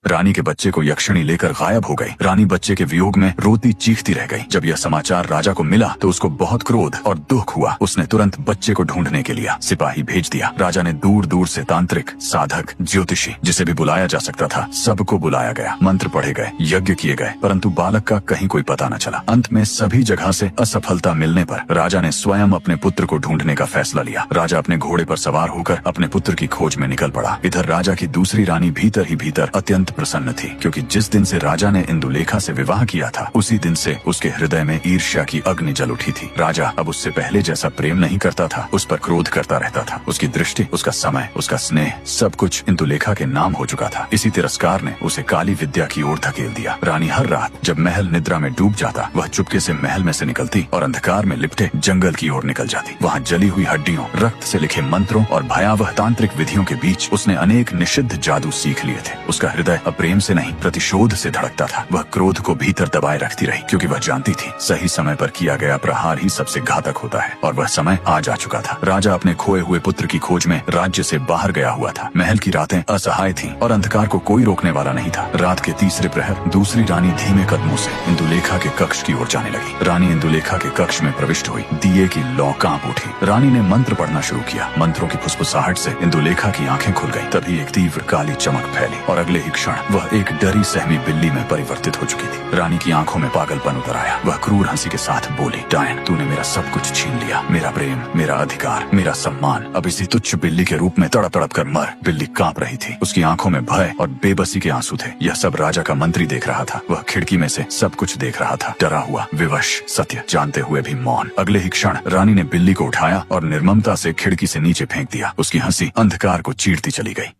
रानी के बच्चे को यक्षिणी लेकर गायब हो गई। रानी बच्चे के वियोग में रोती चीखती रह गई। जब यह समाचार राजा को मिला तो उसको बहुत क्रोध और दुख हुआ। उसने तुरंत बच्चे को ढूंढने के लिए सिपाही भेज दिया। राजा ने दूर दूर से तांत्रिक, साधक, ज्योतिषी, जिसे भी बुलाया जा सकता था, सबको बुलाया गया। मंत्र पढ़े गए, यज्ञ किए गए, परंतु बालक का कहीं कोई पता न चला। अंत में सभी जगह से असफलता मिलने पर राजा ने स्वयं अपने पुत्र को ढूंढने का फैसला लिया। राजा अपने घोड़े पर सवार होकर अपने पुत्र की खोज में निकल पड़ा। इधर राजा की दूसरी रानी भीतर ही भीतर अत्यंत प्रसन्न थी, क्योंकि जिस दिन से राजा ने इंदुलेखा से विवाह किया था, उसी दिन से उसके हृदय में ईर्ष्या की अग्नि जल उठी थी। राजा अब उससे पहले जैसा प्रेम नहीं करता था, उस पर क्रोध करता रहता था। उसकी दृष्टि, उसका समय, उसका स्नेह, सब कुछ इंदुलेखा के नाम हो चुका था। इसी तिरस्कार ने उसे काली विद्या की ओर धकेल दिया। रानी हर रात जब महल निद्रा में डूब जाता, वह चुपके से महल में से निकलती और अंधकार में लिपटे जंगल की ओर निकल जाती। वहाँ जली हुई हड्डियों, रक्त से लिखे मंत्रों और भयावह तांत्रिक विधियों के बीच उसने अनेक निषिद्ध जादू सीख लिए थे। उसका हृदय अब प्रेम से नहीं, प्रतिशोध से धड़कता था। वह क्रोध को भीतर दबाए रखती रही, क्योंकि वह जानती थी सही समय पर किया गया प्रहार ही सबसे घातक होता है। और वह समय आज आ चुका था। राजा अपने खोए हुए पुत्र की खोज में राज्य से बाहर गया हुआ था। महल की रातें असहाय थीं और अंधकार को कोई रोकने वाला नहीं था। रात के तीसरे प्रहर दूसरी रानी धीमे कदमों से इंदुलेखा के कक्ष की ओर जाने लगी। रानी इंदुलेखा के कक्ष में प्रविष्ट हुई। दिए की लौ कांप उठी। रानी ने मंत्र पढ़ना शुरू किया। मंत्रों की फुसफुसाहट से इंदुलेखा की आंखें खुल गईं। तभी एक तीव्र काली चमक फैली और अगले ही क्षण वह एक डरी सहमी बिल्ली में परिवर्तित हो चुकी थी। रानी की आंखों में पागलपन उतर आया। वह क्रूर हंसी के साथ बोली, डायन, तूने मेरा सब कुछ छीन लिया, मेरा प्रेम, मेरा अधिकार, मेरा सम्मान। अब इसी तुच्छ बिल्ली के रूप में तड़प तड़प कर मर। बिल्ली कांप रही थी। उसकी आंखों में भय और बेबसी के आंसू थे। यह सब राजा का मंत्री देख रहा था। वह खिड़की में से सब कुछ देख रहा था, डरा हुआ, विवश, सत्य जानते हुए भी मौन। अगले ही क्षण रानी ने बिल्ली को उठाया और निर्ममता से खिड़की से नीचे फेंक दिया। उसकी हंसी अंधकार को चीरती चली गई।